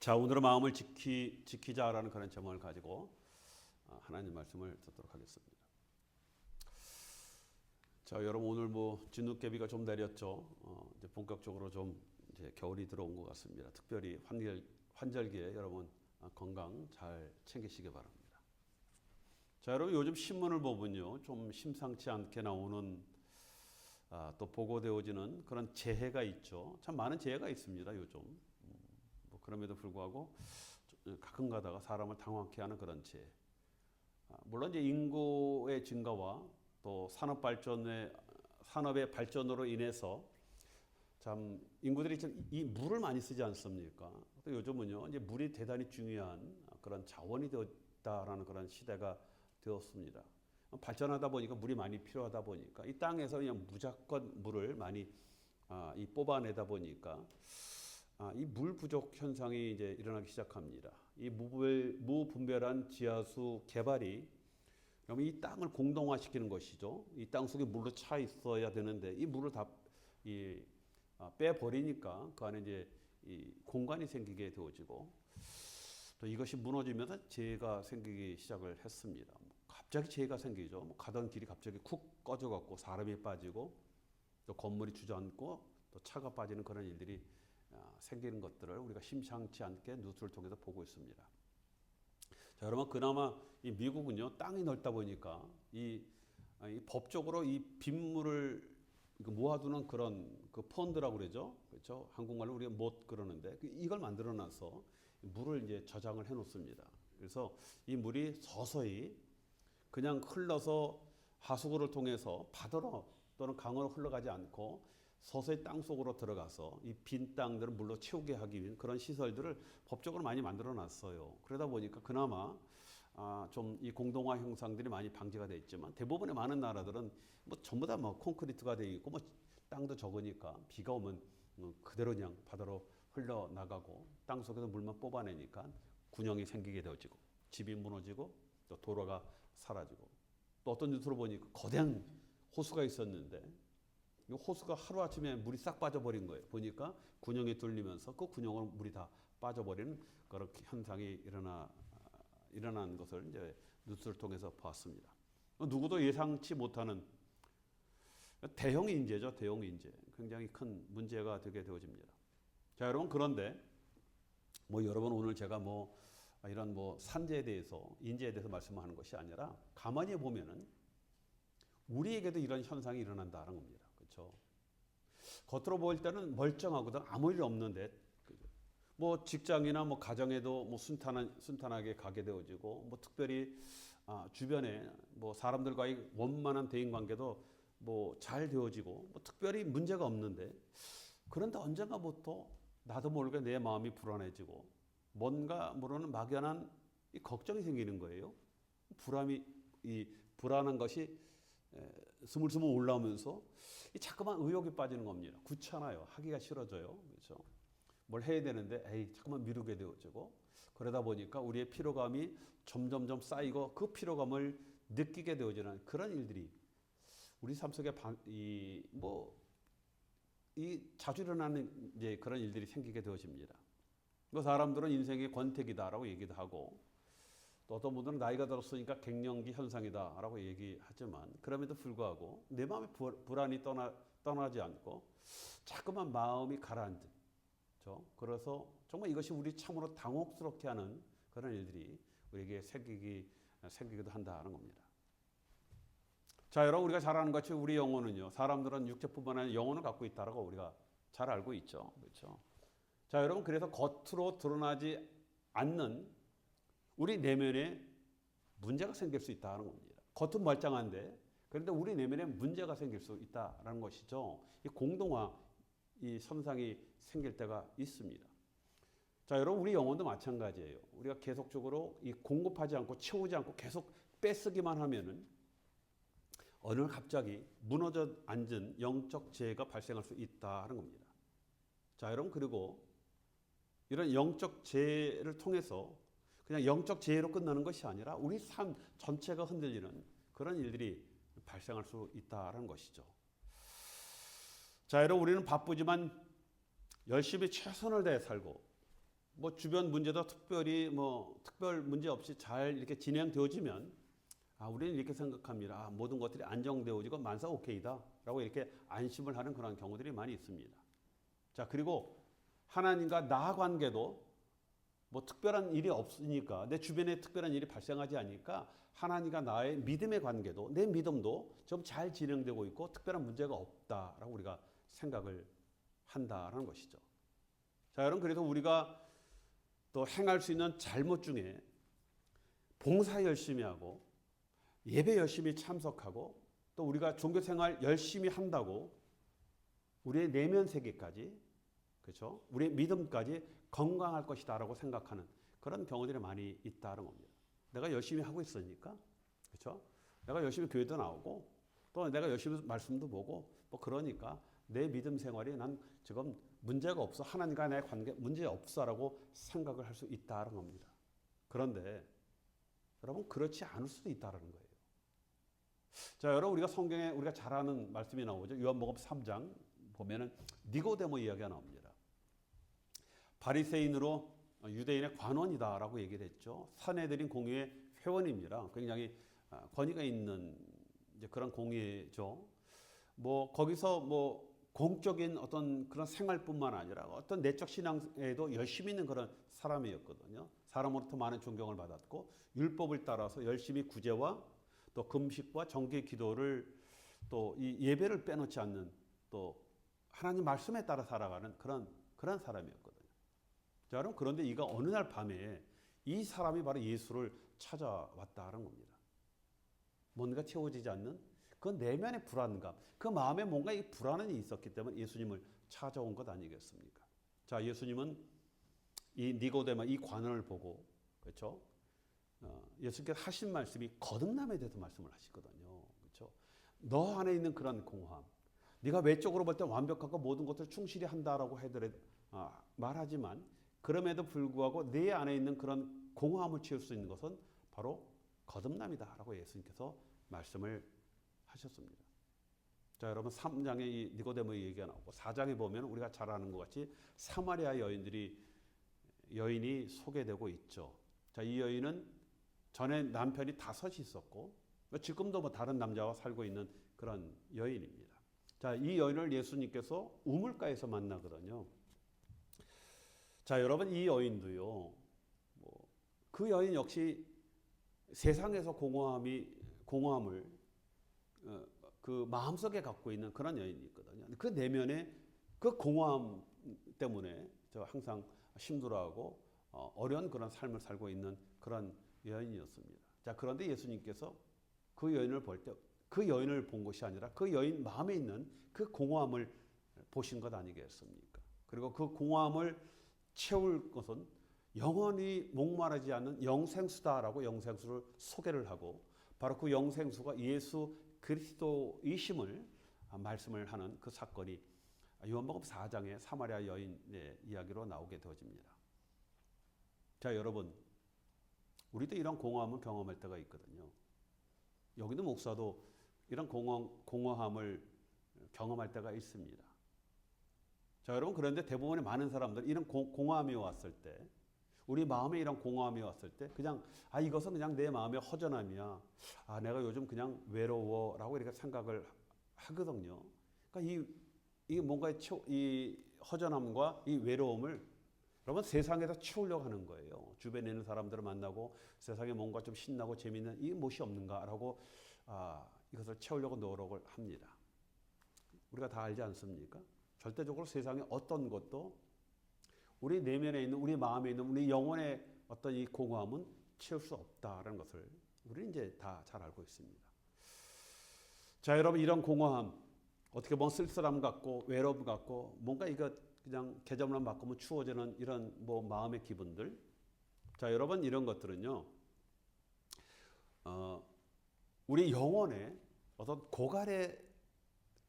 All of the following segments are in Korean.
자, 오늘은 마음을 지키자라는 그런 제목을 가지고 하나님 말씀을 듣도록 하겠습니다. 자, 여러분 오늘 진눈깨비가 좀 내렸죠. 이제 본격적으로 좀 이제 겨울이 들어온 것 같습니다. 특별히 환절기에 여러분 건강 잘 챙기시기 바랍니다. 자, 여러분 요즘 신문을 보면요, 좀 심상치 않게 나오는 또 보고되어지는 그런 재해가 있죠. 참 많은 재해가 있습니다, 요즘. 그럼에도 불구하고 가끔 가다가 사람을 당황케 하는 그런 재해. 물론 이제 인구의 증가와 또 산업의 발전으로 인해서 참 인구들이 이 물을 많이 쓰지 않습니까? 또 요즘은요, 이제 물이 대단히 중요한 그런 자원이 되었다라는 그런 시대가 되었습니다. 발전하다 보니까 물이 많이 필요하다 보니까 이 땅에서 그냥 무조건 물을 많이 뽑아내다 보니까 이 물 부족 현상이 이제 일어나기 시작합니다. 이 무분별한 지하수 개발이 그러면 이 땅을 공동화시키는 것이죠. 이 땅 속에 물로 차 있어야 되는데 이 물을 다 빼버리니까 그 안에 이제 이 공간이 생기게 되어지고 또 이것이 무너지면서 재해가 생기기 시작을 했습니다. 갑자기 재해가 생기죠. 가던 길이 갑자기 쿡 꺼져갖고 사람이 빠지고 또 건물이 주저앉고 또 차가 빠지는 그런 일들이 생기는 것들을 우리가 심상치 않게 뉴스를 통해서 보고 있습니다. 자, 여러분 그나마 이 미국은요, 땅이 넓다 보니까 이 법적으로 이 빗물을 모아두는 그런 그 펀드라고 그러죠. 그렇죠? 한국말로 우리가 못 그러는데 이걸 만들어놔서 물을 이제 저장을 해놓습니다. 그래서 이 물이 서서히 그냥 흘러서 하수구를 통해서 바다로 또는 강으로 흘러가지 않고 서서히 땅 속으로 들어가서 이 빈 땅들을 물로 채우게 하기 위한 그런 시설들을 법적으로 많이 만들어 놨어요. 그러다 보니까 그나마 좀 이 공동화 형상들이 많이 방지가 돼 있지만 대부분의 많은 나라들은 전부 다 콘크리트가 돼 있고 땅도 적으니까 비가 오면 그대로 그냥 바다로 흘러나가고 땅 속에서 물만 뽑아내니까 군형이 생기게 되어지고 집이 무너지고 또 도로가 사라지고 또 어떤 뉴스로 보니까 거대한 호수가 있었는데 이 호수가 하루아침에 물이 싹 빠져버린 거예요. 보니까 군형이 뚫리면서 그 군형으로 물이 다 빠져버리는 그런 현상이 일어난 것을 이제 뉴스를 통해서 봤습니다. 누구도 예상치 못하는 대형 인재죠. 대형 인재. 굉장히 큰 문제가 되게 되어집니다. 자, 여러분 그런데 여러분 오늘 제가 이런 산재에 대해서 인재에 대해서 말씀하는 것이 아니라 가만히 보면은 우리에게도 이런 현상이 일어난다는 겁니다. 그렇죠? 겉으로 보일 때는 멀쩡하거든 아무 일 없는데 직장이나 가정에도 순탄하게 가게 되어지고 특별히 주변에 사람들과의 원만한 대인 관계도 잘 되어지고 특별히 문제가 없는데 그런데 언젠가부터 나도 모르게 내 마음이 불안해지고 뭔가 모르는 막연한 이 걱정이 생기는 거예요. 불안한 것이 스물스물 올라오면서 자꾸만 의욕이 빠지는 겁니다. 귀찮아요. 하기가 싫어져요. 그렇죠? 뭘 해야 되는데 자꾸만 미루게 되어지고 그러다 보니까 우리의 피로감이 점점점 쌓이고 그 피로감을 느끼게 되어지는 그런 일들이 우리 삶 속에 자주 일어나는 이제 그런 일들이 생기게 되어집니다. 사람들은 인생의 권태기다라고 얘기도 하고 또 어떤 분들은 나이가 들었으니까 갱년기 현상이다라고 얘기하지만 그럼에도 불구하고 내 마음의 불안이 떠나지 않고 자꾸만 마음이 가라앉은 그래서 정말 이것이 우리 참으로 당혹스럽게 하는 그런 일들이 우리에게 생기기도 한다는 겁니다. 자, 여러분 우리가 잘 아는 것이 우리 영혼은요, 사람들은 육체뿐만 아니라 영혼을 갖고 있다라고 우리가 잘 알고 있죠. 그렇죠? 자, 여러분 그래서 겉으로 드러나지 않는 우리 내면에 문제가 생길 수 있다는 겁니다. 겉은 멀쩡한데 그런데 우리 내면에 문제가 생길 수 있다는 것이죠. 이 공동화 이 현상이 생길 때가 있습니다. 자, 여러분 우리 영혼도 마찬가지예요. 우리가 계속적으로 이 공급하지 않고 채우지 않고 계속 뺏으기만 하면은 어느 날 갑자기 무너져 앉은 영적 재해가 발생할 수 있다는 겁니다. 자, 여러분 그리고 이런 영적 재해를 통해서 그냥 영적 재해로 끝나는 것이 아니라 우리 삶 전체가 흔들리는 그런 일들이 발생할 수 있다는 것이죠. 자, 여러분 우리는 바쁘지만 열심히 최선을 다해 살고 뭐 주변 문제도 특별히 뭐 특별 문제 없이 잘 이렇게 진행되어지면 우리는 이렇게 생각합니다. 모든 것들이 안정되어지고 만사 오케이다라고 이렇게 안심을 하는 그런 경우들이 많이 있습니다. 자, 그리고 하나님과 나 관계도 뭐 특별한 일이 없으니까, 내 주변에 특별한 일이 발생하지 않으니까 하나님과 나의 믿음의 관계도, 내 믿음도 좀 잘 진행되고 있고 특별한 문제가 없다라고 우리가 생각을 한다라는 것이죠. 자, 여러분, 그래서 우리가 또 행할 수 있는 잘못 중에 봉사 열심히 하고 예배 열심히 참석하고 또 우리가 종교생활 열심히 한다고 우리의 내면 세계까지, 그렇죠? 우리의 믿음까지 건강할 것이다라고 생각하는 그런 경우들이 많이 있다는 겁니다. 내가 열심히 하고 있으니까, 그렇죠? 내가 열심히 교회도 나오고 또 내가 열심히 말씀도 보고 뭐 그러니까 내 믿음 생활이 난 지금 문제가 없어, 하나님과 내 관계 문제 없어라고 생각을 할 수 있다는 겁니다. 그런데 여러분, 그렇지 않을 수도 있다는 거예요. 자, 여러분, 우리가 성경에 우리가 잘 아는 말씀이 나오죠. 요한복음 3장 보면은 니고데모 이야기가 나옵니다. 바리새인으로 유대인의 관원이다라고 얘기를 했죠. 사내들인 공회의 회원입니다. 굉장히 권위가 있는 이제 그런 공회죠. 뭐 거기서 뭐 공적인 어떤 그런 생활뿐만 아니라 어떤 내적 신앙에도 열심히 있는 그런 사람이었거든요. 사람으로부터 많은 존경을 받았고 율법을 따라서 열심히 구제와 또 금식과 정기 기도를 또 이 예배를 빼놓지 않는 또 하나님 말씀에 따라 살아가는 그런 사람이었거든요. 자, 여러분, 그런데 이가 어느 날 밤에 이 사람이 바로 예수를 찾아왔다는 겁니다. 뭔가 채워지지 않는 그 내면의 불안감, 그 마음에 뭔가 이 불안이 있었기 때문에 예수님을 찾아온 것 아니겠습니까? 자, 예수님은 이 니고데모 이 관원을 보고, 그렇죠? 예수께서 하신 말씀이 거듭남에 대해서 말씀을 하시거든요. 그렇죠? 너 안에 있는 그런 공허함, 네가 외적으로 볼 때 완벽하고 모든 것을 충실히 한다라고 해더라도 말하지만 그럼에도 불구하고 내 안에 있는 그런 공허함을 채울 수 있는 것은 바로 거듭남이다라고 예수님께서 말씀을 하셨습니다. 자, 여러분, 3장에 이 니고데모의 얘기가 나오고 4장에 보면 우리가 잘 아는 것 같이 사마리아 여인이 소개되고 있죠. 자, 이 여인은 전에 남편이 5이 있었고 지금도 뭐 다른 남자와 살고 있는 그런 여인입니다. 자, 이 여인을 예수님께서 우물가에서 만나거든요. 자, 여러분, 이 여인도요, 그 여인 역시 세상에서 공허함을 그 마음속에 갖고 있는 그런 여인이 있거든요. 그 내면에 그 공허함 때문에 저 항상 힘들어하고 어려운 그런 삶을 살고 있는 그런 여인이었습니다. 자, 그런데 예수님께서 그 여인을 볼 때 그 여인을 본 것이 아니라 그 여인 마음에 있는 그 공허함을 보신 것 아니겠습니까? 그리고 그 공허함을 채울 것은 영원히 목마르지 않는 영생수다라고 영생수를 소개를 하고 바로 그 영생수가 예수 그리스도이심을 말씀을 하는 그 사건이 요한복음 4장의 사마리아 여인의 이야기로 나오게 되어집니다. 자, 여러분, 우리도 이런 공허함을 경험할 때가 있거든요. 여기도 목사도 이런 공허함을 경험할 때가 있습니다. 자, 여러분, 그런데 대부분의 많은 사람들 이런 공허함이 왔을 때, 우리 마음에 이런 공허함이 왔을 때 그냥 이것은 그냥 내 마음의 허전함이야. 내가 요즘 그냥 외로워라고 이렇게 생각을 하거든요. 그러니까 이 뭔가 이 허전함과 이 외로움을 여러분 세상에서 채우려고 하는 거예요. 주변에 있는 사람들을 만나고 세상에 뭔가 좀 신나고 재미있는 이 무엇이 없는가라고 이것을 채우려고 노력을 합니다. 우리가 다 알지 않습니까? 절대적으로 세상에 어떤 것도 우리 내면에 있는 우리 마음에 있는 우리 영혼의 어떤 이 공허함은 채울 수 없다라는 것을 우리는 이제 다 잘 알고 있습니다. 자, 여러분, 이런 공허함 어떻게 보면 쓸쓸함 같고 외로움 같고 뭔가 이거 그냥 계절만 바꾸면 추워지는 이런 뭐 마음의 기분들. 자, 여러분, 이런 것들은요 우리 영혼의 어떤 고갈에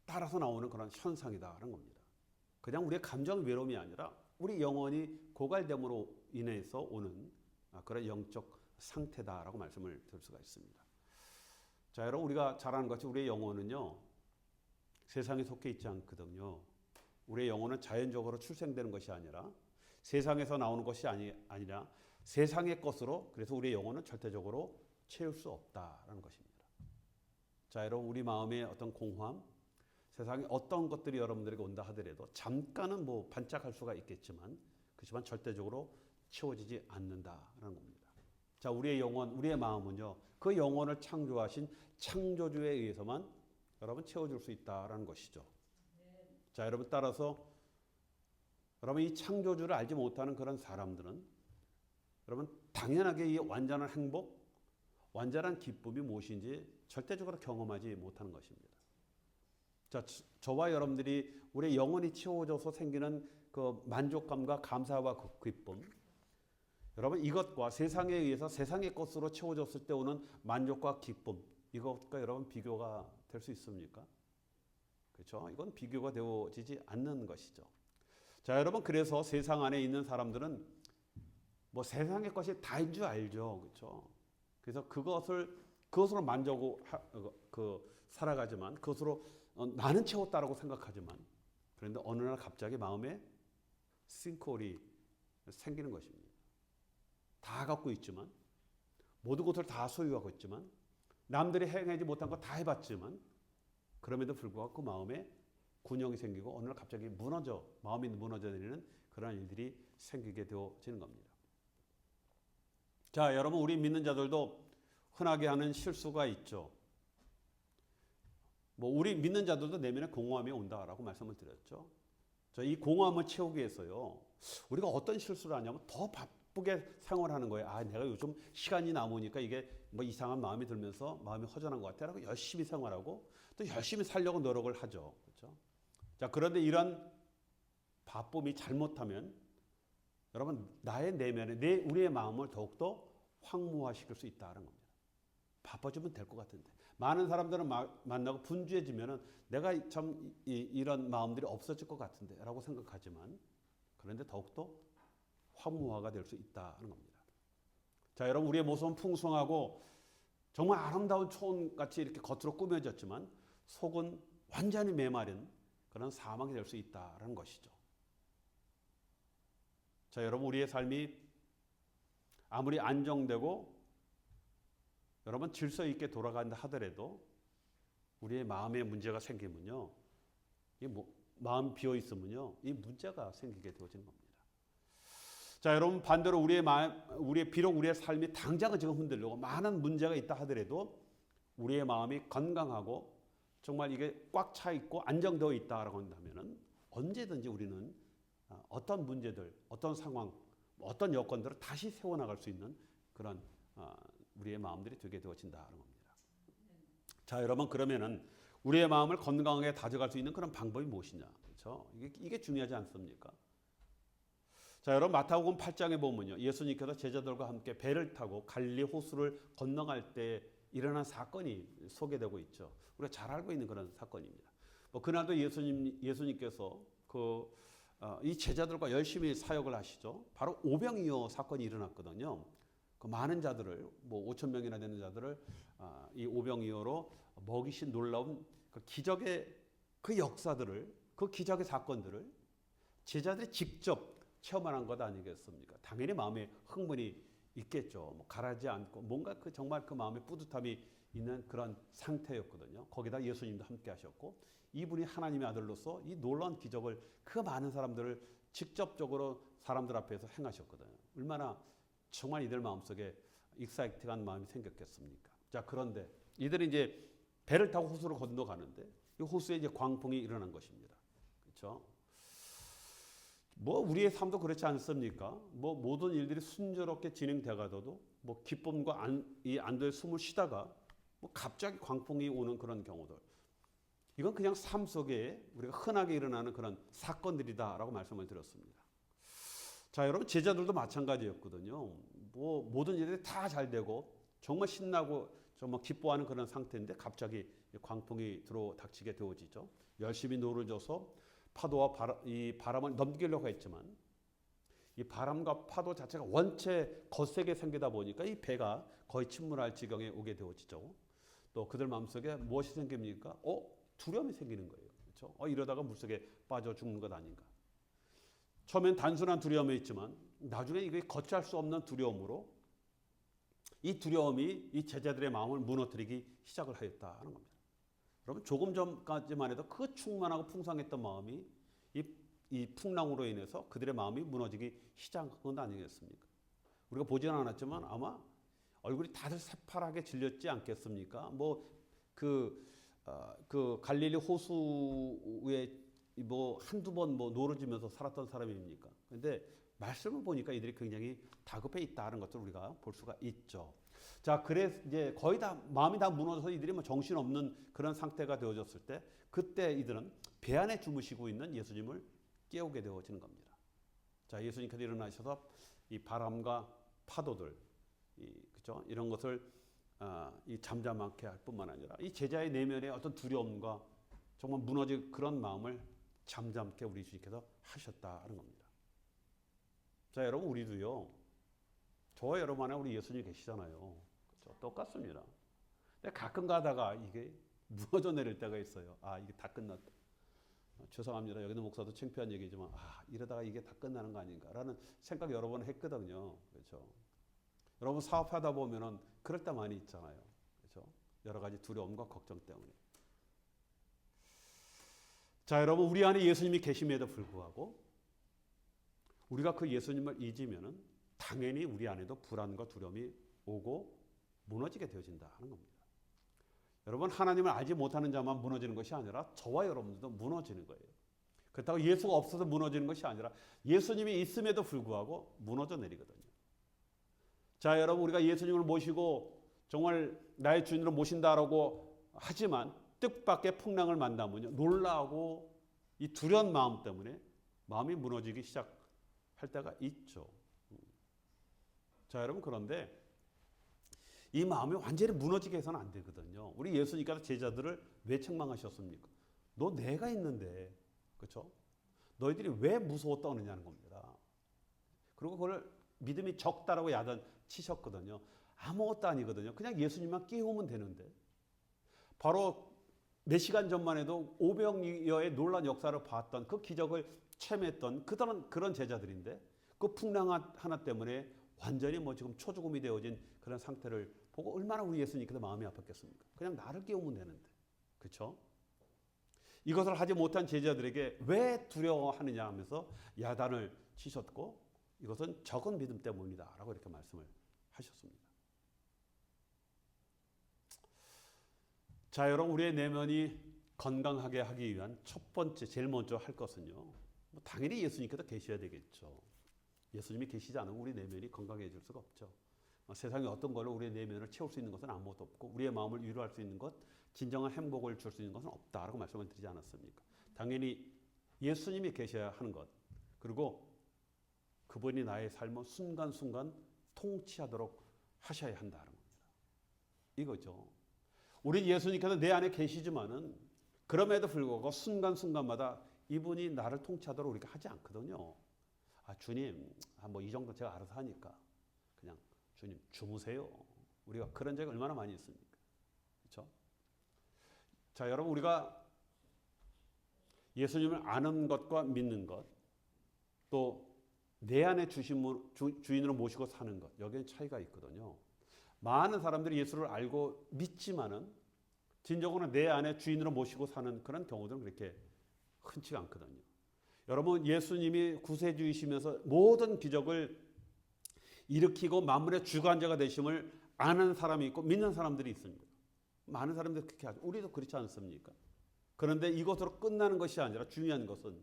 따라서 나오는 그런 현상이다라는 겁니다. 그냥 우리의 감정 외로움이 아니라 우리 영혼이 고갈됨으로 인해서 오는 그런 영적 상태다라고 말씀을 드릴 수가 있습니다. 자, 여러분, 우리가 잘 아는 것이 우리의 영혼은요 세상에 속해 있지 않거든요. 우리의 영혼은 자연적으로 출생되는 것이 아니라 세상에서 나오는 것이 아니라 세상의 것으로 그래서 우리의 영혼은 절대적으로 채울 수 없다라는 것입니다. 자, 여러분 우리 마음의 어떤 공허함, 세상에 어떤 것들이 여러분들에게 온다 하더라도 잠깐은 뭐 반짝할 수가 있겠지만 그렇지만 절대적으로 채워지지 않는다라는 겁니다. 자, 우리의 영혼, 우리의 마음은요. 그 영혼을 창조하신 창조주에 의해서만 여러분 채워줄 수 있다라는 것이죠. 자, 여러분 따라서 여러분 이 창조주를 알지 못하는 그런 사람들은 여러분 당연하게 이 완전한 행복, 완전한 기쁨이 무엇인지 절대적으로 경험하지 못하는 것입니다. 자, 저와 여러분들이 우리의 영혼이 채워져서 생기는 그 만족감과 감사와 그 기쁨, 여러분 이것과 세상에 의해서 세상의 것으로 채워졌을 때 오는 만족과 기쁨, 이것과 여러분 비교가 될 수 있습니까? 그렇죠? 이건 비교가 되어지지 않는 것이죠. 자, 여러분 그래서 세상 안에 있는 사람들은 뭐 세상의 것이 다인 줄 알죠, 그렇죠? 그래서 그것으로 만족하고 살아가지만 그것으로 나는 채웠다라고 생각하지만 그런데 어느 날 갑자기 마음에 싱크홀이 생기는 것입니다. 다 갖고 있지만 모든 것을 다 소유하고 있지만 남들이 행하지 못한 거 다 해봤지만 그럼에도 불구하고 그 마음에 군형이 생기고 어느 날 갑자기 마음이 무너져 내리는 그런 일들이 생기게 되어지는 겁니다. 자, 여러분 우리 믿는 자들도 흔하게 하는 실수가 있죠. 뭐 우리 믿는 자들도 내면에 공허함이 온다라고 말씀을 드렸죠. 이 공허함을 채우기 위해서요. 우리가 어떤 실수를 하냐면 더 바쁘게 생활하는 거예요. 아, 내가 요즘 시간이 남으니까 이게 뭐 이상한 마음이 들면서 마음이 허전한 것 같아라고 열심히 생활하고 또 열심히 살려고 노력을 하죠. 그렇죠? 자, 그런데 이런 바쁨이 잘못하면 여러분 나의 내면에 우리의 마음을 더욱더 황무화시킬 수 있다는 겁니다. 바빠지면 될 것 같은데 많은 사람들은 만나고 분주해지면은 내가 참 이런 마음들이 없어질 것 같은데라고 생각하지만 그런데 더욱더 황무화가 될 수 있다는 겁니다. 자, 여러분 우리의 모습은 풍성하고 정말 아름다운 초원같이 이렇게 겉으로 꾸며졌지만 속은 완전히 메마른 그런 사망이 될 수 있다는 것이죠. 자, 여러분 우리의 삶이 아무리 안정되고 여러분 질서 있게 돌아간다 하더라도 우리의 마음에 문제가 생기면요, 마음 비어 있으면요, 이 문제가 생기게 되어지는 겁니다. 자, 여러분 반대로 비록 우리의 삶이 당장은 지금 흔들리고 많은 문제가 있다 하더라도 우리의 마음이 건강하고 정말 이게 꽉 차 있고 안정되어 있다라고 한다면은 언제든지 우리는 어떤 문제들, 어떤 상황, 어떤 여건들을 다시 세워나갈 수 있는 그런 우리의 마음들이 되게 되어진다는 겁니다. 자, 여러분 그러면은 우리의 마음을 건강하게 다져갈 수 있는 그런 방법이 무엇이냐, 그렇죠? 이게 중요하지 않습니까? 자, 여러분 마태복음 8장에 보면요, 예수님께서 제자들과 함께 배를 타고 갈릴리 호수를 건너갈 때 일어난 사건이 소개되고 있죠. 우리가 잘 알고 있는 그런 사건입니다. 그날도 예수님께서 이 제자들과 열심히 사역을 하시죠. 바로 오병이어 사건이 일어났거든요. 그 많은 자들을 5천 명이나 되는 자들을 이 오병이어로 먹이신 놀라운 그 기적의 그 역사들을, 그 기적의 사건들을 제자들이 직접 체험한 것 아니겠습니까? 당연히 마음에 흥분이 있겠죠. 가라지 않고 뭔가 정말 그 마음에 뿌듯함이 있는 그런 상태였거든요. 거기다 예수님도 함께 하셨고 이분이 하나님의 아들로서 이 놀라운 기적을 그 많은 사람들을 직접적으로 사람들 앞에서 행하셨거든요. 얼마나 정말 이들 마음속에 익사이팅한 마음이 생겼겠습니까? 자, 그런데 이들이 이제 배를 타고 호수를 건너가는데 이 호수에 이제 광풍이 일어난 것입니다. 그렇죠? 우리의 삶도 그렇지 않습니까? 모든 일들이 순조롭게 진행되가도 기쁨과 안도의 숨을 쉬다가 갑자기 광풍이 오는 그런 경우들. 이건 그냥 삶 속에 우리가 흔하게 일어나는 그런 사건들이다라고 말씀을 드렸습니다. 자, 여러분 제자들도 마찬가지였거든요. 모든 일들이 다 잘 되고 정말 신나고 정말 기뻐하는 그런 상태인데 갑자기 광풍이 닥치게 되어지죠. 열심히 노를 져서 파도와 이 바람을 넘기려고 했지만 이 바람과 파도 자체가 원체 거세게 생기다 보니까 이 배가 거의 침몰할 지경에 오게 되어지죠. 또 그들 마음속에 무엇이 생깁니까? 두려움이 생기는 거예요. 그렇죠? 이러다가 물속에 빠져 죽는 것 아닌가. 처음엔 단순한 두려움이 있지만 나중에 이게 거치할 수 없는 두려움으로 이 두려움이 이 제자들의 마음을 무너뜨리기 시작을 하였다는 겁니다. 여러분 조금 전까지만 해도 그 충만하고 풍성했던 마음이 이 풍랑으로 인해서 그들의 마음이 무너지기 시작한 건 아니겠습니까? 우리가 보지는 않았지만 아마 얼굴이 다들 새파랗게 질렸지 않겠습니까? 그 갈릴리 호수에 한두 번 노르지면서 살았던 사람입니까? 근데 말씀을 보니까 이들이 굉장히 다급해 있다는 것을 우리가 볼 수가 있죠. 자, 그래서 이제 거의 다 마음이 다 무너져서 이들이 정신없는 그런 상태가 되어졌을 때 그때 이들은 배 안에 주무시고 있는 예수님을 깨우게 되어지는 겁니다. 자, 예수님께서 일어나셔서 이 바람과 파도들, 그죠? 이런 것을 이 잠잠하게 할 뿐만 아니라 이 제자의 내면의 어떤 두려움과 정말 무너질 그런 마음을 잠잠케 우리 주님께서 하셨다는 겁니다. 자, 여러분 우리도요. 저와 여러분 안에 우리 예수님 계시잖아요. 그렇죠? 똑같습니다. 근데 가끔 가다가 이게 무너져 내릴 때가 있어요. 아, 이게 다 끝났다. 죄송합니다. 여기는 목사도 창피한 얘기지만 이러다가 이게 다 끝나는 거 아닌가라는 생각 여러 번 했거든요. 그렇죠? 여러분 사업하다 보면은 그럴 때 많이 있잖아요. 그렇죠? 여러 가지 두려움과 걱정 때문에. 자, 여러분 우리 안에 예수님이 계심에도 불구하고 우리가 그 예수님을 잊으면은 당연히 우리 안에도 불안과 두려움이 오고 무너지게 되어진다는 겁니다. 여러분 하나님을 알지 못하는 자만 무너지는 것이 아니라 저와 여러분들도 무너지는 거예요. 그렇다고 예수가 없어서 무너지는 것이 아니라 예수님이 있음에도 불구하고 무너져 내리거든요. 자, 여러분 우리가 예수님을 모시고 정말 나의 주인으로 모신다라고 하지만 뜻밖의 풍랑을 만나면요 놀라고 이 두려운 마음 때문에 마음이 무너지기 시작할 때가 있죠. 자, 여러분 그런데 이 마음이 완전히 무너지게 해서는 안 되거든요. 우리 예수님께서 제자들을 왜 책망하셨습니까? 너 내가 있는데, 그렇죠? 너희들이 왜 무서워 떠느냐는 겁니다. 그리고 그걸 믿음이 적다라고 야단치셨거든요. 아무것도 아니거든요. 그냥 예수님만 깨우면 되는데. 바로 몇 시간 전만 해도 오병이어의 놀란 역사를 봤던 그 기적을 체험했던 그런 제자들인데 그 풍랑 하나 때문에 완전히 지금 초죽음이 되어진 그런 상태를 보고 얼마나 우리 예수님께서 마음이 아팠겠습니까? 그냥 나를 깨우면 되는데. 그렇죠? 이것을 하지 못한 제자들에게 왜 두려워하느냐 하면서 야단을 치셨고 이것은 적은 믿음 때문이다 라고 이렇게 말씀을 하셨습니다. 자, 여러분 우리의 내면이 건강하게 하기 위한 첫 번째 제일 먼저 할 것은요. 당연히 예수님께서 계셔야 되겠죠. 예수님이 계시지 않으면 우리 내면이 건강해질 수가 없죠. 세상에 어떤 걸로 우리의 내면을 채울 수 있는 것은 아무것도 없고 우리의 마음을 위로할 수 있는 것, 진정한 행복을 줄 수 있는 것은 없다라고 말씀을 드리지 않았습니까? 당연히 예수님이 계셔야 하는 것, 그리고 그분이 나의 삶을 순간순간 통치하도록 하셔야 한다는 겁니다. 이거죠. 우리 예수님께서 내 안에 계시지만은 그럼에도 불구하고 순간순간마다 이분이 나를 통치하도록 우리가 하지 않거든요. 주님, 이 정도 제가 알아서 하니까 그냥 주님 주무세요. 우리가 그런 적이 얼마나 많이 있습니까? 그렇죠? 자, 여러분 우리가 예수님을 아는 것과 믿는 것, 또 내 안에 주인으로 모시고 사는 것, 여기에 차이가 있거든요. 많은 사람들이 예수를 알고 믿지만은 진정으로 내 안에 주인으로 모시고 사는 그런 경우들은 그렇게 흔치가 않거든요. 여러분 예수님이 구세주이시면서 모든 기적을 일으키고 만물의 주관자가 되심을 아는 사람이 있고 믿는 사람들이 있습니다. 많은 사람들이 그렇게 하죠. 우리도 그렇지 않습니까? 그런데 이것으로 끝나는 것이 아니라 중요한 것은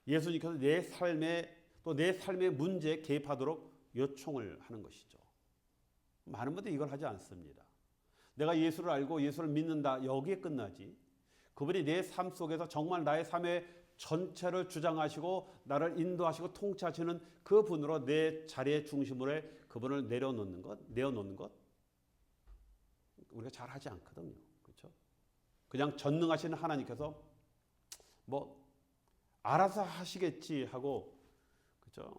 예수님께서 내 삶에 또 내 삶의 문제에 개입하도록 요청을 하는 것이죠. 많은 분들이 이걸 하지 않습니다. 내가 예수를 알고 예수를 믿는다 여기에 끝나지 그분이 내 삶 속에서 정말 나의 삶의 전체를 주장하시고 나를 인도하시고 통치하시는 그 분으로 내 자리의 중심으로 그분을 내어놓는 것 우리가 잘 하지 않거든요. 그렇죠? 그냥 전능하시는 하나님께서 알아서 하시겠지 하고 그렇죠?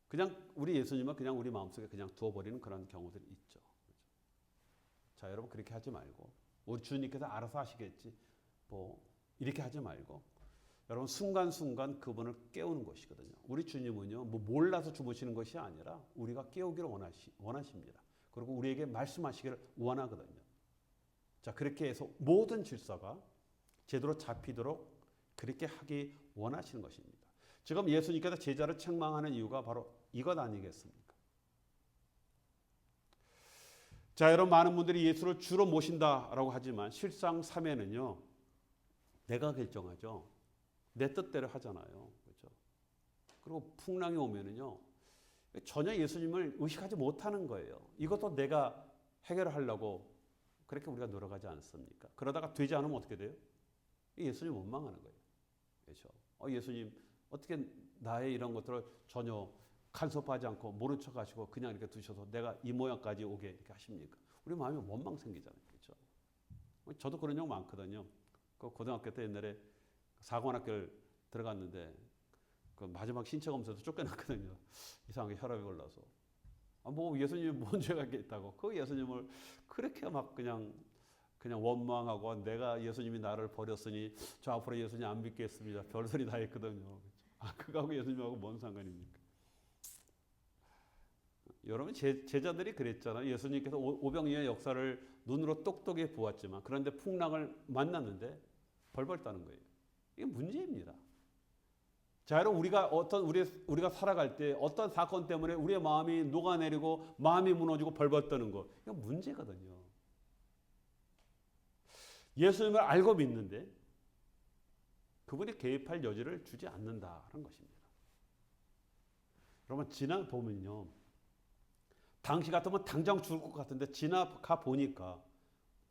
그냥 우리 예수님은 그냥 우리 마음속에 그냥 두어버리는 그런 경우들이 있죠. 그렇죠? 자, 여러분 그렇게 하지 말고 우리 주님께서 알아서 하시겠지 이렇게 하지 말고 여러분 순간순간 그분을 깨우는 것이거든요. 우리 주님은요, 뭐 몰라서 주무시는 것이 아니라 우리가 깨우기를 원하십니다. 그리고 우리에게 말씀하시기를 원하거든요. 자, 그렇게 해서 모든 질서가 제대로 잡히도록 그렇게 하기 원하시는 것입니다. 지금 예수님께서 제자를 책망하는 이유가 바로 이것 아니겠습니까? 자, 여러분 많은 분들이 예수를 주로 모신다라고 하지만 실상 삼위는요, 내가 결정하죠. 내 뜻대로 하잖아요. 그렇죠? 그리고 풍랑이 오면은요, 전혀 예수님을 의식하지 못하는 거예요. 이것도 내가 해결하려고 그렇게 우리가 노력하지 않습니까? 그러다가 되지 않으면 어떻게 돼요? 예수님 원망하는 거예요. 그렇죠? 예수님 어떻게 나의 이런 것들을 전혀 간섭하지 않고 모른 척 하시고 그냥 이렇게 두셔서 내가 이 모양까지 오게 이렇게 하십니까? 우리 마음에 원망 생기잖아요. 그렇죠? 저도 그런 적 많거든요. 그 고등학교 때 옛날에 사관학교를 들어갔는데 그 마지막 신체 검사에서 쫓겨났거든요. 이상하게 혈압이 올라서. 뭐 예수님이 뭔 죄가 있겠다고. 그 예수님을 그렇게 막 그냥 원망하고 내가 예수님이 나를 버렸으니 저 앞으로 예수님 안 믿겠습니다. 별소리 다 했거든요. 그거하고 예수님하고 뭔 상관입니까? 여러분 제자들이 그랬잖아요. 예수님께서 오병이어의 역사를 눈으로 똑똑히 보았지만 그런데 풍랑을 만났는데 벌벌 떠는 거예요. 이게 문제입니다. 자, 여러분 우리가 살아갈 때 어떤 사건 때문에 우리의 마음이 녹아내리고 마음이 무너지고 벌벌 떠는 거, 이거 문제거든요. 예수님을 알고 믿는데 그분이 개입할 여지를 주지 않는다는 것입니다. 여러분 지나 보면요, 당시 같으면 당장 죽을 것 같은데 지나가 보니까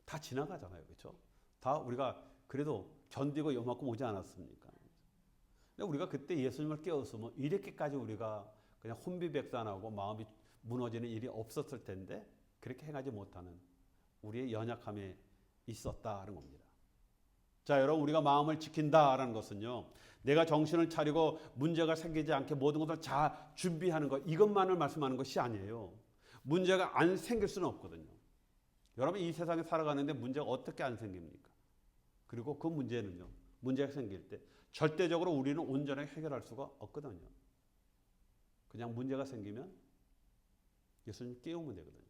다 지나가잖아요, 그렇죠? 다 우리가 그래도 견디고 요만큼 오지 않았습니까? 근데 우리가 그때 예수님을 깨웠으면 이렇게까지 우리가 그냥 혼비백산하고 마음이 무너지는 일이 없었을 텐데 그렇게 행하지 못하는 우리의 연약함에 있었다는 겁니다. 자, 여러분 우리가 마음을 지킨다라는 것은요, 내가 정신을 차리고 문제가 생기지 않게 모든 것을 잘 준비하는 것, 이것만을 말씀하는 것이 아니에요. 문제가 안 생길 수는 없거든요. 여러분 이 세상에 살아가는데 문제가 어떻게 안 생깁니까? 그리고 그 문제는요, 문제가 생길 때 절대적으로 우리는 온전하게 해결할 수가 없거든요. 그냥 문제가 생기면 예수님 깨우면 되거든요.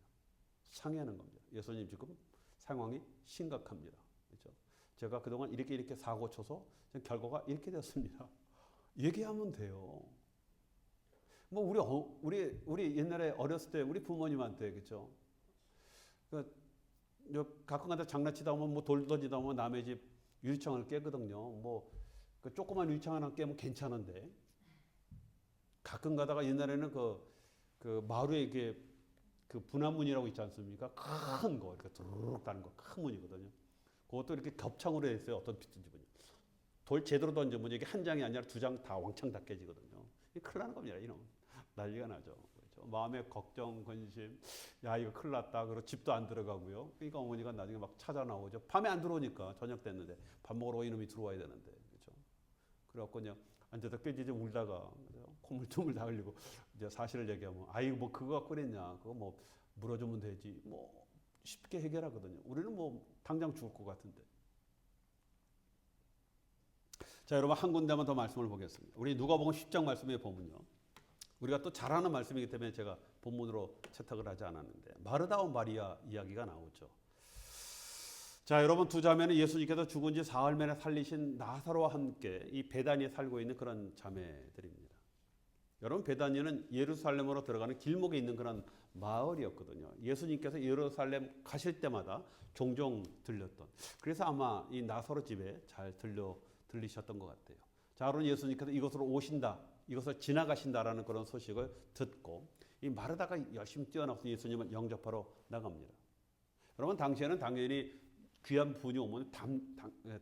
상의하는 겁니다. 예수님 지금 상황이 심각합니다. 그렇죠? 제가 그동안 이렇게 사고 쳐서 결과가 이렇게 됐습니다. 얘기하면 돼요. 뭐 우리 옛날에 어렸을 때 우리 부모님한테 그렇죠? 가끔가다 장난치다 보면 뭐 돌 던지다 보면 남의 집 유리창을 깨거든요. 뭐 그 조그만 유리창 하나 깨면 괜찮은데 가끔 가다가 옛날에는 그 마루에 이게 그 분화문이라고 있지 않습니까? 큰 거 이렇게 두루룩 다는 거 큰 문이거든요. 그것도 이렇게 겹창으로 했어요. 어떤 집은요. 돌 제대로 던지면 이게 한 장이 아니라 두 장 다 왕창 다 깨지거든요. 이게 큰일 나는 겁니다. 이놈 난리가 나죠. 그렇죠? 마음의 걱정, 근심, 야 이거 큰일 났다. 그리고 집도 안 들어가고요. 그러니까 어머니가 나중에 막 찾아 나오죠. 밤에 안 들어오니까 저녁 됐는데 밥 먹으러 이놈이 들어와야 되는데 그렇죠. 그래갖고 그냥 앉아서 깨지지 울다가 콧물tum을 다 흘리고 이제 사실을 얘기하면 아이 뭐 그거 갖고 그랬냐. 그거 뭐 물어주면 되지. 뭐 쉽게 해결하거든요. 우리는 뭐 당장 죽을 것 같은데. 자, 여러분 한 군데만 더 말씀을 보겠습니다. 우리 누가복음 10장 말씀에 보면요. 우리가 또 잘 아는 말씀이기 때문에 제가 본문으로 채택을 하지 않았는데 마르다와 마리아 이야기가 나오죠. 자, 여러분 두 자매는 예수님께서 죽은 지 사흘 만에 살리신 나사로와 함께 이 베다니에 살고 있는 그런 자매들입니다. 여러분 베다니는 예루살렘으로 들어가는 길목에 있는 그런 마을이었거든요. 예수님께서 예루살렘 가실 때마다 종종 들렸던. 그래서 아마 이 나사로 집에 잘 들리셨던 것 같아요. 자, 그럼 예수님께서 이곳으로 오신다, 이것을 지나가신다라는 그런 소식을 듣고 이 마르다가 열심히 뛰어나서 예수님을 영접하러 나갑니다. 여러분 당시에는 당연히 귀한 분이 오면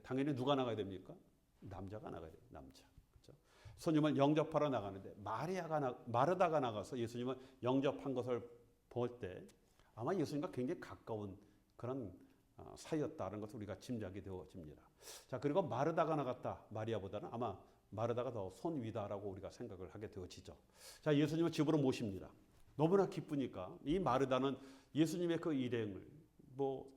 당연히 누가 나가야 됩니까? 남자가 나가야 돼요. 남자. 그렇죠? 손님을 영접하러 나가는데 마르다가 나가서 예수님을 영접한 것을 볼 때 아마 예수님과 굉장히 가까운 그런 사이였다는 것을 우리가 짐작이 되어집니다. 자, 그리고 마르다가 나갔다. 마리아보다는 아마 마르다가 더 손위다라고 우리가 생각을 하게 되어지죠. 자, 예수님을 집으로 모십니다. 너무나 기쁘니까 이 마르다는 예수님의 그 일행을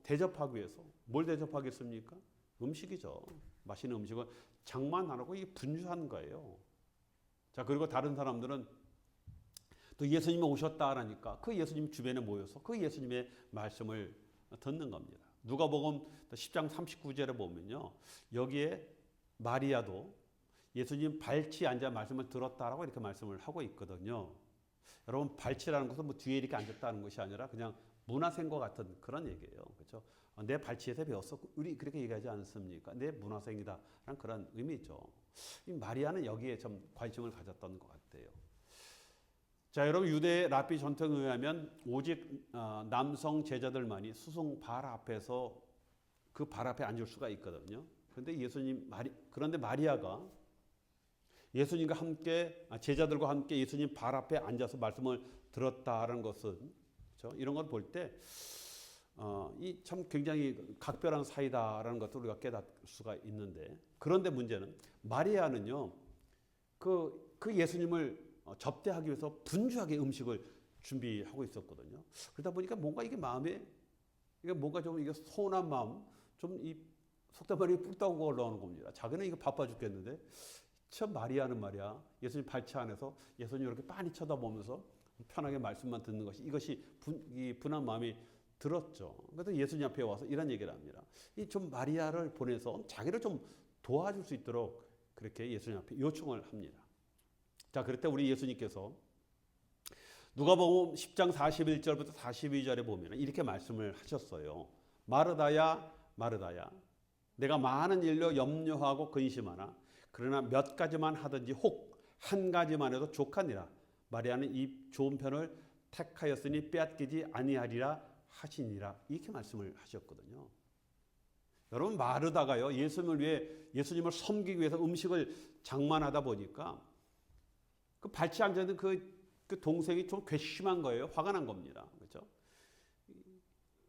대접하기 위해서 뭘 대접하겠습니까? 음식이죠. 맛있는 음식을 장만 안 하고 이게 분주한 거예요. 자, 그리고 다른 사람들은 또 예수님이 오셨다 하니까 그 예수님 주변에 모여서 그 예수님의 말씀을 듣는 겁니다. 누가복음 10장 39절에 보면요. 여기에 마리아도 예수님 발치에 앉아 말씀을 들었다라고 이렇게 말씀을 하고 있거든요. 여러분, 발치라는 것은 뭐 뒤에 이렇게 앉았다는 것이 아니라 그냥 문화생과 같은 그런 얘기예요. 그렇죠? 내 발치에서 배웠어. 우리 그렇게 얘기하지 않습니까? 내 문화생이다라는 그런 의미죠. 이 마리아는 여기에 좀 관심을 가졌던 것 같아요. 자, 여러분, 유대 랍비 전통에 의하면 오직 남성 제자들만이 수송 발 앞에서 그 발 앞에 앉을 수가 있거든요. 그런데 마리아가 예수님과 함께 제자들과 함께 예수님 발 앞에 앉아서 말씀을 들었다라는 것은, 그렇죠? 이런 걸 볼 때 이 참 굉장히 각별한 사이다라는 것도 우리가 깨달을 수가 있는데, 그런데 문제는 마리아는요 그 예수님을 접대하기 위해서 분주하게 음식을 준비하고 있었거든요. 그러다 보니까 뭔가 이게 마음에 이게 뭔가 좀 이게 서운한 마음, 좀 이 속된 말이 뿔따구가 올라오는 겁니다. 자기는 이거 바빠 죽겠는데 참 마리아는 말이야 예수님 발치 안에서 예수님 이렇게 빤히 쳐다보면서 편하게 말씀만 듣는 것이 이것이 분한 마음이 들었죠. 그래서 예수님 앞에 와서 이런 얘기를 합니다. 이 좀 마리아를 보내서 자기를 좀 도와줄 수 있도록 그렇게 예수님 앞에 요청을 합니다. 자, 그럴 때 우리 예수님께서 누가복음 10장 41절부터 42절에 보면 이렇게 말씀을 하셨어요. 마르다야, 마르다야, 내가 많은 일로 염려하고 근심하나 그러나 몇 가지만 하든지 혹 한 가지만 해도 족하니라. 마리아는 이 좋은 편을 택하였으니 빼앗기지 아니하리라 하시니라. 이렇게 말씀을 하셨거든요. 여러분, 마르다가요 예수님을 섬기기 위해서 음식을 장만하다 보니까 그 발치 앉아 있는 그 동생이 좀 괘씸한 거예요. 화가 난 겁니다. 그렇죠?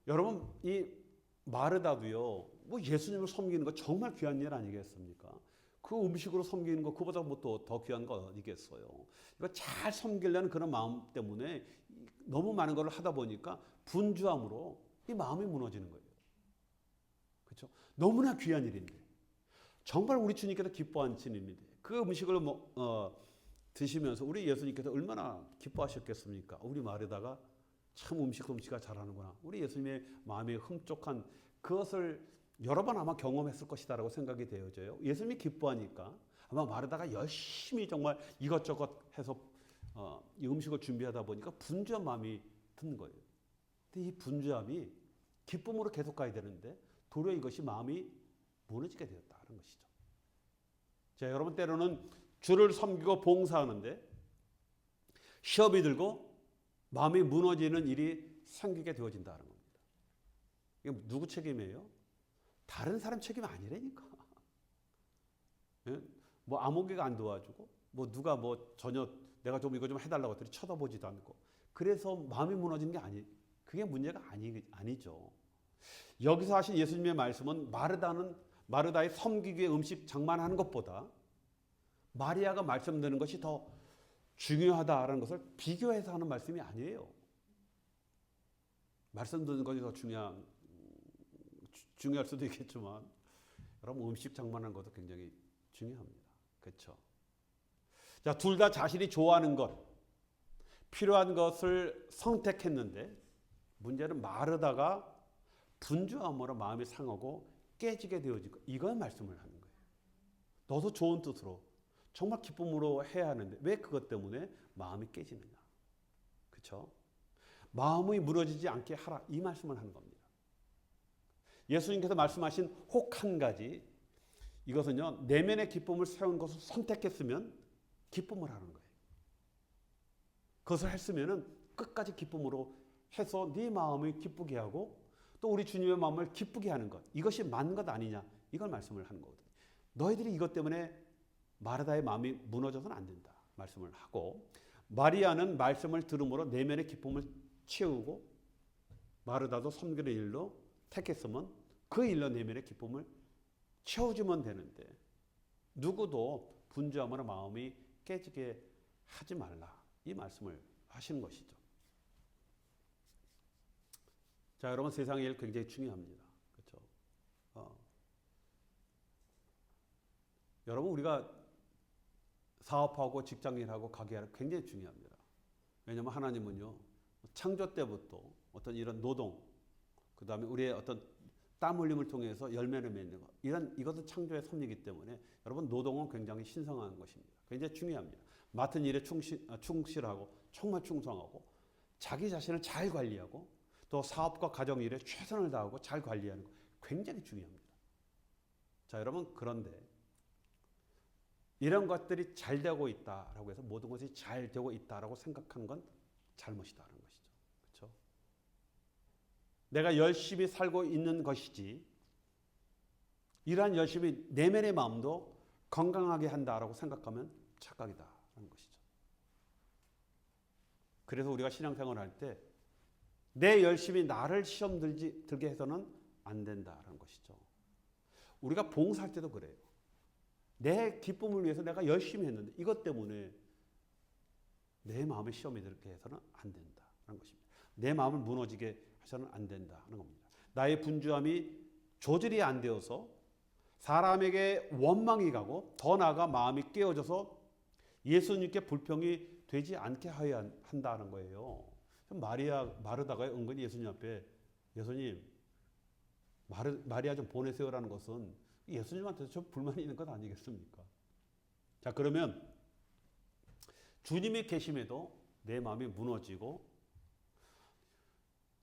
여러분, 이 마르다도요 뭐 예수님을 섬기는 거 정말 귀한 일 아니겠습니까? 그 음식으로 섬기는 거 그보다 뭐 또 더 귀한 거 어디겠어요? 이거 잘 섬기려는 그런 마음 때문에 너무 많은 걸 하다 보니까 분주함으로 이 마음이 무너지는 거예요. 그렇죠? 너무나 귀한 일인데, 정말 우리 주님께서 기뻐하시는 일인데 그 음식을 드시면서 우리 예수님께서 얼마나 기뻐하셨겠습니까? 우리 마르다가 참 음식 솜씨가 잘하는구나. 우리 예수님의 마음에 흠족한 그것을 여러 번 아마 경험했을 것이다라고 생각이 되어져요. 예수님이 기뻐하니까 아마 마르다가 열심히 정말 이것저것 해서 이 음식을 준비하다 보니까 분주한 마음이 드는 거예요. 근데 이 분주함이 기쁨으로 계속 가야 되는데 도리어 이것이 마음이 무너지게 되었다는 것이죠. 자, 여러분, 때로는 주를 섬기고 봉사하는데 시험이 들고 마음이 무너지는 일이 생기게 되어진다는 겁니다. 이게 누구 책임이에요? 다른 사람 책임이 아니라니까. 예? 뭐 아무개가 안 도와주고 뭐 누가 뭐 전혀 내가 좀 이거 좀 해달라고 했더니 쳐다보지도 않고 그래서 마음이 무너진 게 그게 문제가 아니죠. 여기서 하신 예수님의 말씀은 마르다의 섬기기 위해 음식 장만하는 것보다 마리아가 말씀드리는 것이 더 중요하다라는 것을 비교해서 하는 말씀이 아니에요. 말씀 듣는 것이 더 중요할 수도 있겠지만 여러분, 음식 장만하는 것도 굉장히 중요합니다. 그렇죠? 자, 둘 다 자신이 좋아하는 것, 필요한 것을 선택했는데 문제는 마르다가 분주함으로 마음이 상하고 깨지게 되어지고 이걸 말씀을 하는 거예요. 너도 좋은 뜻으로 정말 기쁨으로 해야 하는데 왜 그것 때문에 마음이 깨지느냐. 그렇죠? 마음이 무너지지 않게 하라, 이 말씀을 하는 겁니다. 예수님께서 말씀하신 혹 한 가지, 이것은요 내면의 기쁨을 세운 것을 선택했으면 기쁨을 하는 거예요. 그것을 했으면 끝까지 기쁨으로 해서 네 마음을 기쁘게 하고 또 우리 주님의 마음을 기쁘게 하는 것, 이것이 맞는 것 아니냐, 이걸 말씀을 하는 거거든요. 너희들이 이것 때문에 마르다의 마음이 무너져서는 안 된다 말씀을 하고, 마리아는 말씀을 들음으로 내면의 기쁨을 채우고 마르다도 섬기는 일로 택했으면 그 일로 내면의 기쁨을 채워주면 되는데 누구도 분주함으로 마음이 깨지게 하지 말라, 이 말씀을 하시는 것이죠. 자, 여러분, 세상의 일 굉장히 중요합니다. 그렇죠? 여러분 우리가 사업하고 직장일하고 가게하는 굉장히 중요합니다. 왜냐하면 하나님은요 창조 때부터 어떤 이런 노동, 그 다음에 우리의 어떤 땀 흘림을 통해서 열매를 맺는 것, 이것은 창조의 섭리이기 때문에 여러분 노동은 굉장히 신성한 것입니다. 굉장히 중요합니다. 맡은 일에 충실하고 정말 충성하고 자기 자신을 잘 관리하고 또 사업과 가정 일에 최선을 다하고 잘 관리하는 것 굉장히 중요합니다. 자 여러분 그런데 이런 것들이 잘 되고 있다라고 해서 모든 것이 잘 되고 있다라고 생각하는 건 잘못이다라는 것이죠. 그렇죠? 내가 열심히 살고 있는 것이지 이러한 열심히 내면의 마음도 건강하게 한다라고 생각하면 착각이다라는 것이죠. 그래서 우리가 신앙생활을 할 때 내 열심히 나를 시험 들게 해서는 안 된다라는 것이죠. 우리가 봉사할 때도 그래요. 내 기쁨을 위해서 내가 열심히 했는데 이것 때문에 내 마음에 시험이 들게 해서는 안 된다라는 것입니다. 내 마음을 무너지게 해서는 안 된다는 겁니다. 나의 분주함이 조절이 안 되어서 사람에게 원망이 가고 더 나아가 마음이 깨어져서 예수님께 불평이 되지 않게 하여야 한다는 거예요. 마르다가 은근히 예수님 앞에 예수님 마리아 좀 보내세요라는 것은 예수님한테 좀 불만이 있는 것 아니겠습니까? 자 그러면 주님이 계심에도 내 마음이 무너지고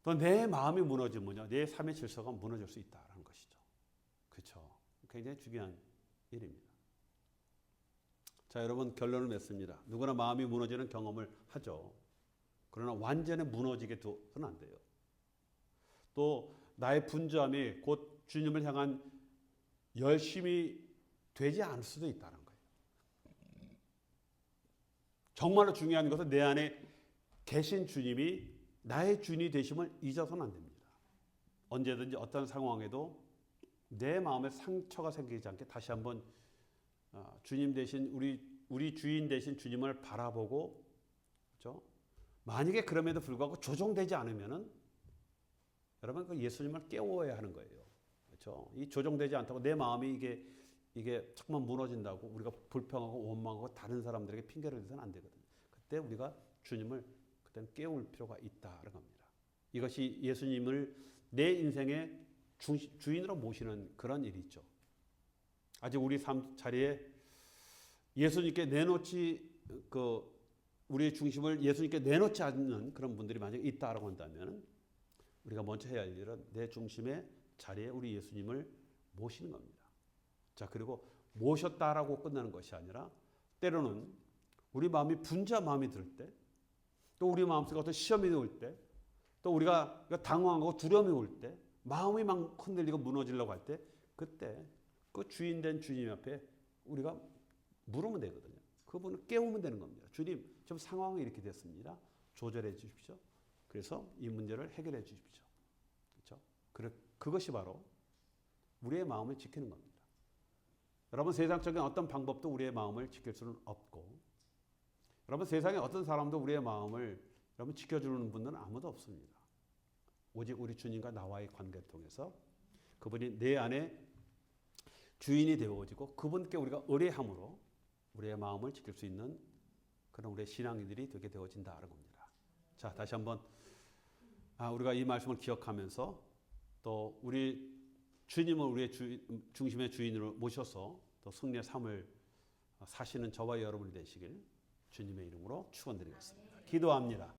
또 내 마음이 무너지면요 내 삶의 질서가 무너질 수 있다는 것이죠. 그렇죠? 굉장히 중요한 일입니다. 자 여러분 결론을 맺습니다. 누구나 마음이 무너지는 경험을 하죠. 그러나 완전히 무너지게 둬서는 안 돼요. 또 나의 분주함이 곧 주님을 향한 열심히 되지 않을 수도 있다는 거예요. 정말로 중요한 것은 내 안에 계신 주님이 나의 주인이 되심을 잊어서는 안 됩니다. 언제든지 어떤 상황에도 내 마음에 상처가 생기지 않게 다시 한번 주님 대신 우리 주인 대신 주님을 바라보고 그렇죠? 만약에 그럼에도 불구하고 조정되지 않으면은 여러분 그 예수님을 깨워야 하는 거예요. 그렇죠? 이 조정되지 않다고 내 마음이 이게 정말 무너진다고 우리가 불평하고 원망하고 다른 사람들에게 핑계를 대서는 안 되거든요. 그때 우리가 주님을 그때는 깨울 필요가 있다는 겁니다. 이것이 예수님을 내 인생의 주인으로 모시는 그런 일이죠. 아직 우리 삶 자리에 예수님께 내놓지 우리의 중심을 예수님께 내놓지 않는 그런 분들이 만약에 있다라고 한다면 우리가 먼저 해야 할 일은 내 중심의 자리에 우리 예수님을 모시는 겁니다. 자 그리고 모셨다라고 끝나는 것이 아니라 때로는 우리 마음이 분주한 마음이 들 때 또 우리 마음속에 어떤 시험이 올 때 또 우리가 당황하고 두려움이 올 때 마음이 막 흔들리고 무너지려고 할 때 그때 그 주인된 주님 앞에 우리가 물으면 되거든요. 그분을 깨우면 되는 겁니다. 주님 좀 상황이 이렇게 됐습니다. 조절해 주십시오. 그래서 이 문제를 해결해 주십시오. 그렇죠? 그것이 바로 우리의 마음을 지키는 겁니다. 여러분 세상적인 어떤 방법도 우리의 마음을 지킬 수는 없고 여러분 세상에 어떤 사람도 우리의 마음을 여러분 지켜주는 분은 아무도 없습니다. 오직 우리 주님과 나와의 관계를 통해서 그분이 내 안에 주인이 되어지고 그분께 우리가 의뢰함으로 우리의 마음을 지킬 수 있는 그런 우리의 신앙인들이 되게 되어진다는 겁니다. 자 다시 한번 우리가 이 말씀을 기억하면서 또 우리 주님을 우리의 중심의 주인으로 모셔서 또 승리의 삶을 사시는 저와 여러분이 되시길 주님의 이름으로 축원드리겠습니다. 기도합니다.